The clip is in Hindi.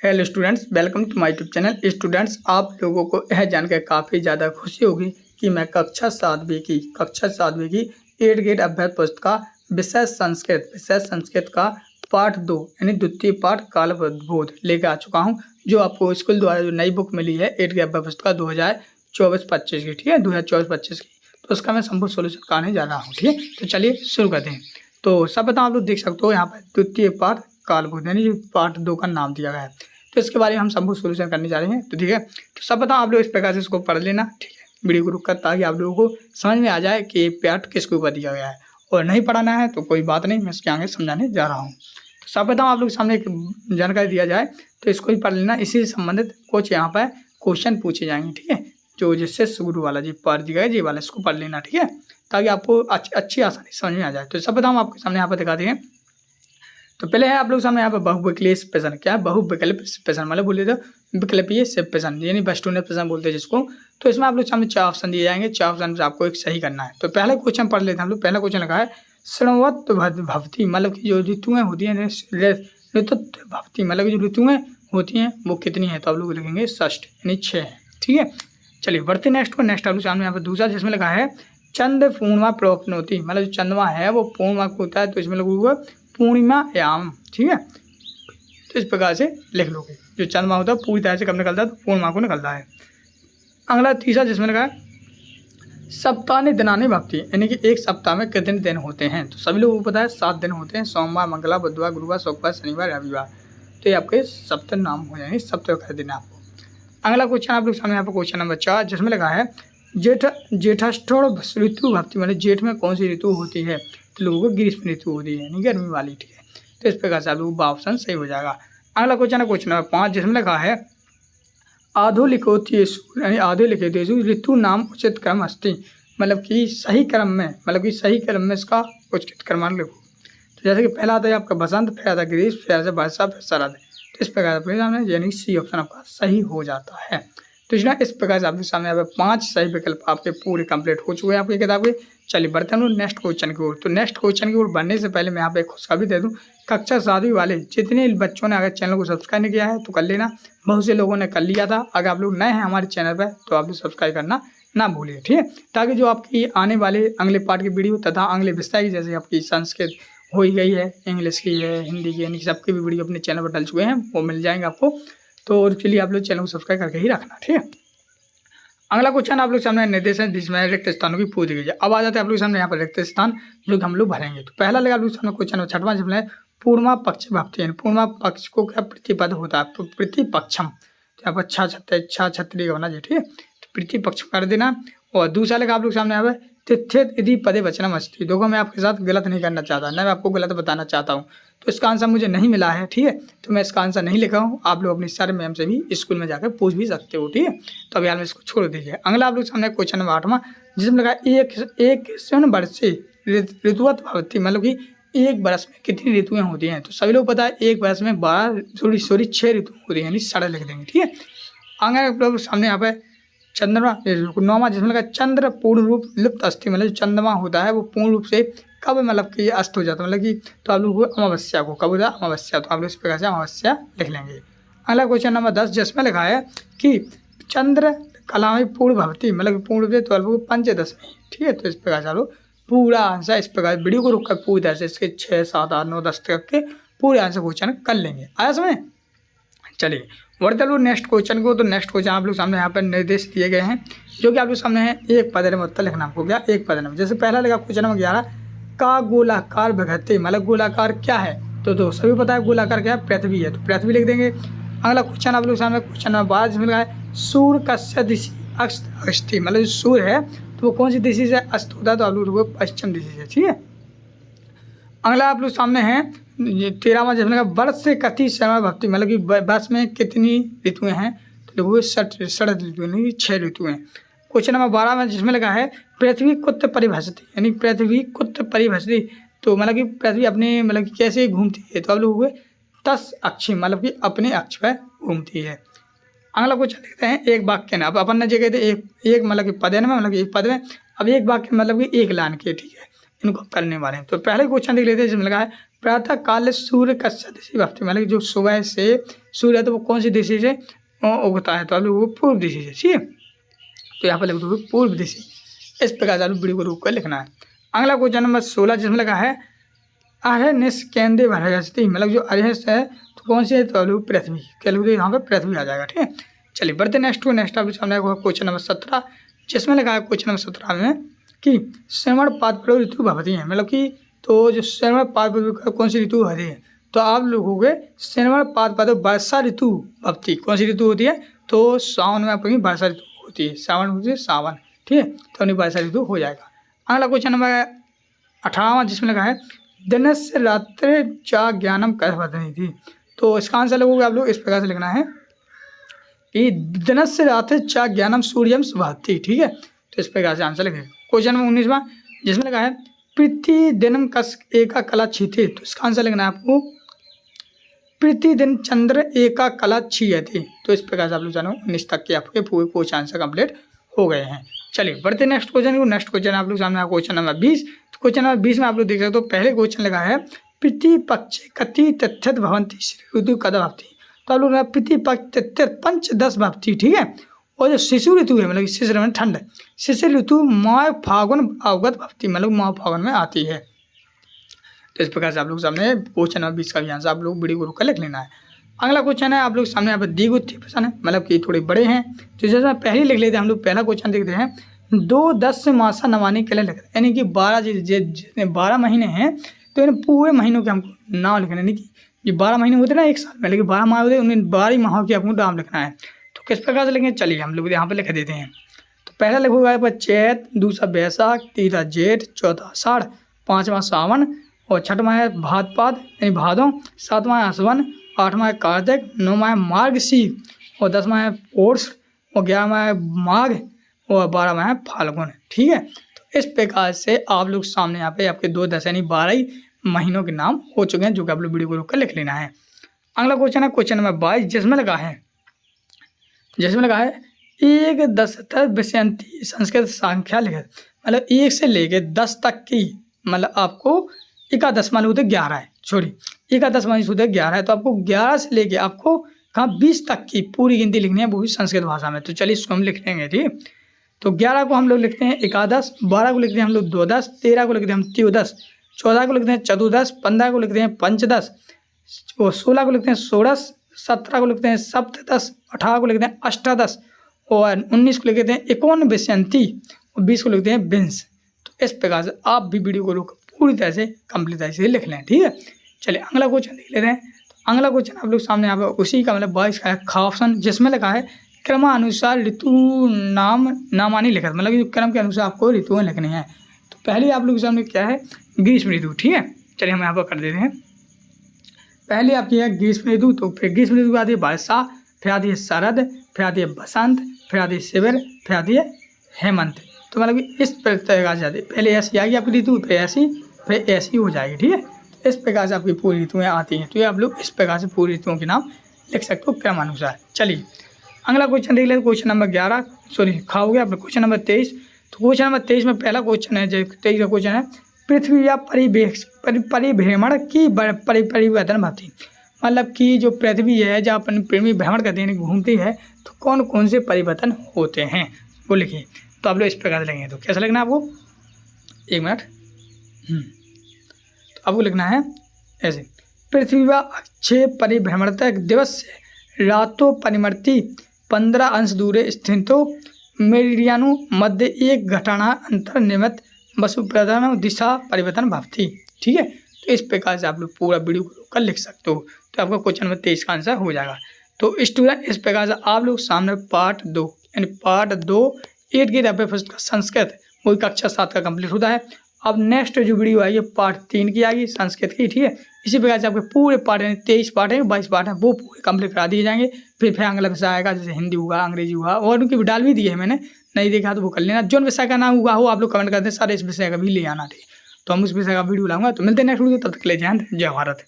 Hello students, welcome to my YouTube channel. Students, आप लोगों को यह जानकर काफ़ी ज़्यादा खुशी होगी कि मैं कक्षा सातवीं की 8 ग्रेड अभ्यास पुस्तक का विषय संस्कृत का पाठ 2 यानी द्वितीय पाठ कालबोध लेकर आ चुका हूं, जो आपको स्कूल द्वारा जो नई बुक मिली है 8 ग्रेड अभ्यास पुस्तक का 2024-25 की। ठीक है, 2024-25 की, तो उसका मैं संपूर्ण सोल्यूशन करने जा रहा हूँ। ठीक है, तो चलिए शुरू करते हैं। तो सब बताओ, आप लोग देख सकते हो यहाँ पर द्वितीय पाठ कालबोध यानी पार्ट 2 का नाम दिया गया है। तो इसके बारे में हम संपूर्ण सोल्यूशन करने जा रहे हैं। तो ठीक है, तो सब बताओ आप लोग इस प्रकार से इसको पढ़ लेना। ठीक है, वीडियो को रुक कर, ताकि आप लोगों को समझ में आ जाए कि ये पाठ किसके ऊपर दिया गया है। और नहीं पढ़ाना है तो कोई बात नहीं, मैं इसके आगे समझाने जा रहा हूँ। तो सब बताओ आप लोग के सामने एक जानकारी दिया जाए तो इसको ही पढ़ लेना। इसी से संबंधित कुछ यहाँ पर क्वेश्चन पूछे जाएंगे। ठीक है, जो जिससे शुरू वाला जी पाठ दिया गया, ये वाला इसको पढ़ लेना। ठीक है, ताकि आपको अच्छी आसानी समझ में आ जाए। तो सब बताओ आपके सामने यहाँ पर दिखाते हैं। तो पहले है आप लोग सामने यहाँ पर बहुविकल्पीय प्रश्न। क्या है? बहुविकल्पीय प्रश्न मतलब बोले तो विकल्पीय प्रश्न यानी बस्टूने प्रश्न बोलते हैं जिसको। तो इसमें आप लोग सामने 4 ऑप्शन दिए जाएंगे। 4 ऑप्शन से आपको एक सही करना है। तो पहले क्वेश्चन पढ़ लेते हैं हम लोग। पहला क्वेश्चन लगा है श्रृणवत भवती, मतलब कि जो ऋतुएं होती हैं, ऋतुत्व भवती मतलब जो ऋतुएं होती हैं वो कितनी है? तो आप लोग लिखेंगे 6 यानी 6 है। ठीक है, चलिए बढ़ते नेक्स्ट आप लोग सामने यहाँ पर दूसरा जिसमें लगा है चंद पूर्णिमा प्रवपनोती, मतलब जो चंद्रमा है वो पूर्णिमा को होता है, तो इसमें लोगों को पूर्णिमा याम। ठीक है, तो इस प्रकार से लिख लोगे। जो चंद्रमा होता है पूरी तरह से कब निकलता है? तो पूर्णिमा को निकलता है। अगला तीसरा जिसमें लगा सप्ताह दिनानी भक्ति, यानी कि एक सप्ताह में कितने दिन होते हैं? तो सभी लोगों को पता है 7 दिन होते हैं। सोमवार, मंगलवार, बुधवार, गुरुवार, शुक्रवार, शनिवार, रविवार। तो ये आपके सप्ताह नाम हो जाएंगे, सप्ताह कर देना आपको। अगला क्वेश्चन आप लोग सामने यहाँ पर क्वेश्चन नंबर 4 जिसमें लगा है जेठस्थोड़ ऋतु भक्ति, मतलब जेठ में कौन सी ऋतु होती है? तो लोगों को ग्रीष्म ऋतु होती है यानी गर्मी वाली। ठीक है, तो इस प्रकार से आप लोगों का ऑप्शन सही हो जाएगा। अगला क्वेश्चन है क्वेश्चन नंबर 5 जिसमें लिखा है आधुलिखोतेषु यानी आधुलिखितेषु ऋतु नाम उचित क्रम अस्ति, मतलब कि सही क्रम में इसका उचित क्रम लिखो। तो जैसे कि पहला आता है आपका बसंत, फिर आता है ग्रीष्म, फिर आता है वर्षा, फिर शरद। तो इस प्रकार अपने सामने यानी सी ऑप्शन आपका सही हो जाता है। तो इस प्रकार से आपके सामने यहाँ पे 5 सही विकल्प आपके पूरे कंप्लीट हो चुके हैं आपकी किताब के। चलिए बढ़ते हैं नेक्स्ट क्वेश्चन की ओर। तो नेक्स्ट क्वेश्चन की ओर बढ़ने से पहले मैं यहाँ पे खुशखबरी दे दूँ, कक्षा 7वीं वाले जितने बच्चों ने अगर चैनल को सब्सक्राइब नहीं किया है तो कर लेना। बहुत से लोगों ने कर लिया था। अगर आप लोग नए हैं हमारे चैनल पर तो आप लोग सब्सक्राइब करना ना भूलिए। ठीक है, ताकि जो आपकी आने वाले अगले पार्ट की वीडियो तथा अगले विषय की, जैसे आपकी संस्कृत हो ही गई है, इंग्लिश की है, हिंदी की, यानी सबकी भी वीडियो अपने चैनल पर डल चुके हैं, वो मिल जाएंगे आपको। तो उसके लिए आप लोग चैनल को सब्सक्राइब करके ही रखना। ठीक है, अगला क्वेश्चन आप लोग सामने निर्देशन जिसमें रिक्त स्थानों की पूछ गई है। अब आ जाते हैं आप लोग सामने यहाँ पर रिक्त स्थान जो कि हम लोग भरेंगे। तो पहला लगा आप लोग सामने क्वेश्चन 6वां जिसमें पूर्णिमा पक्ष भक्ति, यानी पूर्णिमा पक्ष को क्या प्रतिपद होता है? तो प्रतिपक्षम। तो यहाँ पर छा छत्री होना चाहिए। ठीक है, तो प्रतिपक्ष कर देना। और दूसरा लगा आप लोग सामने यहाँ पर तिथ्यत यदि पदे वचनम अस्ति। देखो मैं आपके साथ गलत नहीं करना चाहता, ना मैं आपको गलत बताना चाहता हूँ। तो इसका आंसर मुझे नहीं मिला है। ठीक है, तो मैं इसका आंसर नहीं लिखा हूँ। आप लोग अपनी सर मैम से भी स्कूल में जाकर पूछ भी सकते हो। ठीक है, तो अभी यार में इसको छोड़ दीजिए। अगला आप लोग सामने क्वेश्चन नंबर 8वां जिसमें लगा एक वर्षे ऋतुवत भवती, मतलब कि एक वर्ष में कितनी ऋतुएं होती हैं? तो सभी लोग पता है एक वर्ष में 6 ऋतु होती हैं, यानी 6 लिख देंगे। ठीक है, आगे आप लोग सामने यहाँ पे चंद्रमा 9वां जिसमें लगा चंद्र पूर्ण रूप लुप्त अस्थि, मतलब चंद्रमा होता है वो पूर्ण रूप से कब मतलब कि अस्त हो जाता है, मतलब कि तो आप लोग अमावस्या को कब होता है? अमावस्या। तो आप लोग इस प्रकार से अमावस्या लिख लेंगे। अगला क्वेश्चन नंबर 10 जिसमें लिखा है कि चंद्र कलामी पूर्ण भवती, मतलब पूर्ण रूप से 12 पंचदशमी। ठीक है, तो इस प्रकार से आप लोग पूरा आंसर इस प्रकार वीडियो को रुक कर पूरी तरह से इसके 6, 7, 8, 9, 10 तक के पूरे आंसर क्वेश्चन कर लेंगे। आया समझ? चलिए बढ़ते लोग नेक्स्ट क्वेश्चन को। तो नेक्स्ट क्वेश्चन आप लोग सामने यहाँ पर निर्देश दिए गए हैं जो कि आप लोग सामने है एक पद में उत्तर लिखना आपको। क्या? एक पद में। जैसे पहला लगा क्वेश्चन नंबर 11 का गोलाकार विघटती, मतलब गोलाकार क्या है? तो सभी पता है गोलाकार क्या है? पृथ्वी है, तो पृथ्वी लिख देंगे। अगला क्वेश्चन आप लोग सामने क्वेश्चन नंबर 12 जिसमें लगा है सूर्य कस्य दिशि अस्थि, मतलब जो सूर्य है तो वो कौन सी दिशा से अस्त होता है? तो आप लोग पश्चिम दिशा से। ठीक है, अगला आप लोग सामने है 13वां जिसमें वर्ष से कति समय भक्ति, मतलब कि वर्ष में कितनी ऋतुएं हैं? तो देखो 6 ऋतुएं, नहीं 6 ऋतुएं। क्वेश्चन नंबर 12 में जिसमें लगा है पृथ्वी कुत्र परिभाषित, यानी पृथ्वी कुत्र परिभाषित, तो मतलब कि पृथ्वी अपने मतलब कि कैसे घूमती है? तो आप लोग तस अक्षी, मतलब कि अपने अक्ष पर घूमती है। अगला क्वेश्चन देखते हैं एक वाक्य में। अब अपन ने जो कहते एक मतलब कि पद में, मतलब कि एक पद में। अब एक वाक्य मतलब कि एक लाइन के। ठीक है, इनको हम करने वाले हैं। तो पहले क्वेश्चन देख लेते हैं, जिसमें लगा है प्रातः काल सूर्य कस्य दिशि भवति, मतलब जो सुबह से सूर्य है तो वो कौन सी दिशा से उगता है, तो आप लोग वो पूर्व दिशा से, ठीक है। तो यहाँ पर लिख दो पूर्व दिशा। इस प्रकार से आप लोग वीडियो को रोक कर लिखना है। अगला क्वेश्चन नंबर 16, जिसमें लगा है अर्हनिश केंद्र भरस्ती, मतलब जो अर्हस है तो कौन सी है, तो आप लोग पृथ्वी, क्या लोग यहाँ पर पृथ्वी आ जाएगा, ठीक है। चलिए बढ़ते नेक्स्ट को। नेक्स्ट आप लोग सामने क्वेश्चन नंबर 17, जिसमें लगा है क्वेश्चन नंबर 17 में कि श्रवण पादप ऋतु भवती है, मतलब कि तो जो श्रवण पादप कौन सी ऋतु होती है, तो आप लोग हो गए श्रवण पादप वर्षा ऋतु भवती, कौन सी ऋतु होती है, तो सावन में आपकी वर्षा ऋतु होती है, सावन होती है सावन, ठीक है, तो अपनी वर्षा ऋतु हो जाएगा। अगला क्वेश्चन नंबर 18, जिसमें लगा है दिनस्य रात्रि चा ज्ञानम कह बदनी थी, तो इसका आंसर लगोगे आप लोग इस प्रकार से लिखना है कि दिनस्य रात्रि चा ज्ञानम सूर्यम सुभाति, ठीक है, तो इस प्रकार से आंसर लिखेगा। क्वेश्चन नंबर 19, जिसमें लगा है प्रतिदिनम कस एका कला छीते, तो इसका आंसर लिखना है आपको प्रतिदिन चंद्र एका कला छीयते, तो इस प्रकार से आप लोग जानो 19 तक के आपके पूरे क्वेश्चन आंसर कंप्लीट हो गए हैं। चलिए बढ़ते नेक्स्ट क्वेश्चन को। नेक्स्ट क्वेश्चन आप लोग सामने क्वेश्चन नंबर 20, तो क्वेश्चन नंबर 20 में आप लोग देख सकते हो पहले क्वेश्चन लगा है प्रतिपक्षे कति तथ्यत भवंती ऋतु कदा भवती, तो आप लोग प्रतिपक्ष तथ्य पंच 10 भवती, ठीक है। और जो शिशु ऋतु है, मतलब शिशिर में ठंड, शिशिर ऋतु माह फागुन अवगत भवती, मतलब माह फागुन में आती है। तो इस प्रकार से आप लोग सामने क्वेश्चन नंबर 20 का भी आंसर आप लोग वीडियो को रोक लिख लेना है। अगला क्वेश्चन है आप लोग सामने यहाँ पर द्विगुत्थी प्रश्न है, मतलब कि थोड़े बड़े हैं, तो जैसे पहले लिख लेते हैं हम लोग। पहला क्वेश्चन देखते हैं 2-10 मासा नवानी के लिए लिख, यानी कि 12 महीने हैं, तो इन पूरे महीनों के हमको नाम लिखना है, यानी कि ये 12 महीने होते हैं ना एक साल में, लेकिन 12 माह होते हैं, उन्हें 12 माहों के आपको नाम लिखना है। तो किस प्रकार से लिखेंगे, चलिए हम लोग यहाँ पर लिख देते हैं। तो पहला लिखोगे यहाँ पर चैत, दूसरा बैसाख, तीसरा जेठ, चौथा आषाढ़, पाँचवा सावन, और छठवां है भाद्रपद यानी भादों, सातवां है आश्विन, आठवां है कार्तिक, नौवां है मार्गशीर, और 10वां है पौष, और 11वां है माघ, और 12वां है फाल्गुन, ठीक है। तो इस प्रकार से आप लोग सामने यहाँ पे आपके 2-10 यानी 12 महीनों के नाम हो चुके हैं, जो कि आप लोग वीडियो को रोक कर लिख लेना है। अगला क्वेश्चन है क्वेश्चन नंबर 22, जिसमें लगा है 1-10 विषयंती संस्कृत संख्या लिखित, मतलब 1 से लेके 10 तक की, मतलब आपको एकादश मान होते 11 है, सॉरी एकादश मान होते 11 है, तो आपको 11 से लेके आपको कहाँ 20 तक की पूरी गिनती लिखनी है, वो भी संस्कृत भाषा में। तो चलिए इसको हम लिख लेंगे, ठीक। तो 11 को हम लोग लिखते हैं एकादश, 12 को लिखते हैं हम लोग द्वादश, 13 को लिखते हैं हम त्रयोदश, 14 को लिखते हैं चतुर्दश, 15 को लिखते हैं पंचदश, और 16 को लिखते हैं षोडश, 17 को लिखते हैं सप्तदश, 18 को लिखते हैं अष्टादश, और 19 को लिखते हैं एकोनविंशति, और 20 को लिखते हैं विंश। तो इस प्रकार से आप भी वीडियो को रोक पूरी तरह से कंप्लीट तरह से लिख लें, ठीक है। चलिए अगला क्वेश्चन देख लेते हैं। तो अगला क्वेश्चन आप लोग सामने यहाँ पे उसी का मतलब 22 का है खा ऑप्शन, जिसमें लिखा है क्रमानुसार ऋतु नामानी लिखत, मतलब कि क्रम के अनुसार आपको ऋतुएं लिखनी है। तो पहले आप लोग के सामने क्या है, ग्रीष्म ऋतु, ठीक है। चलिए हम यहाँ पर कर देते हैं। पहले आपकी है ग्रीष्म ऋतु, तो फिर ग्रीष्म ऋतु आती है वर्षा, फिर आती है शरद, फिर आती है बसंत, फिर आती है शिविर, फिर आती है हेमंत। तो मतलब कि इस प्रकार से आती है, पहले ऐसी आएगी आपकी ऋतु, फिर ऐसी हो जाएगी, ठीक है। तो इस प्रकार से आपकी पूरी ऋतुएं आती हैं, तो ये आप लोग इस प्रकार से पूरी ऋतुओं के नाम लिख सकते हो क्रमानुसार। चलिए अगला क्वेश्चन देख लेते, क्वेश्चन नंबर 11, सॉरी खा हो गया आपका। क्वेश्चन नंबर 23, तो क्वेश्चन नंबर 23 में पहला क्वेश्चन है, जो 23 का क्वेश्चन है पृथ्वी या परिभ्रमण की परिवर्तन भवती, मतलब कि जो पृथ्वी है जब अपन पृथ्वी भ्रमण करते हैं घूमती है, तो कौन कौन से परिवर्तन होते हैं वो लिखिए। तो आप लोग इस प्रकार से लिखेंगे, तो कैसा लिखना है आपको, 1 मिनट, तो आपको लिखना है ऐसे, पृथ्वी व अक्षय परिभ्रमणतक दिवस से रातों परिमर्ती 15 अंश दूरे स्थितो मेरिडियानु मध्य एक घटना अंतर निमित्त वसु प्रधान दिशा परिवर्तन भवती, ठीक है। तो इस प्रकार से आप लोग पूरा वीडियो को कर लिख सकते हो, तो आपका क्वेश्चन नंबर 23 का आंसर हो जाएगा। तो स्टूडेंट इस प्रकार से आप लोग सामने पार्ट 2 यानी पार्ट 2 8 के डब्बे फर्स्ट का संस्कृत वही कक्षा 7 का कंप्लीट होता है। अब नेक्स्ट जो वीडियो आएगी पार्ट 3 की आएगी संस्कृत की, ठीक है। इसी प्रकार से आपके पूरे पार्ट यानी 23 पार्ट है 22 पार्ट है वो पूरे कंप्लीट करा दिए जाएंगे। फिर अगला विषय आएगा, जैसे हिंदी हुआ, अंग्रेजी हुआ, और उनकी डाल भी दिए है मैंने, नहीं देखा तो वो कर लेना। जो विषय का नाम हुआ हो आप लोग कमेंट करते हैं, सारे इस विषय का भी ले आना, ठीक। तो हम उस विषय का वीडियो लाऊंगा। तो मिलते हैं नेक्स्ट वीडियो, तब तक ले जय हिंद, जय भारत।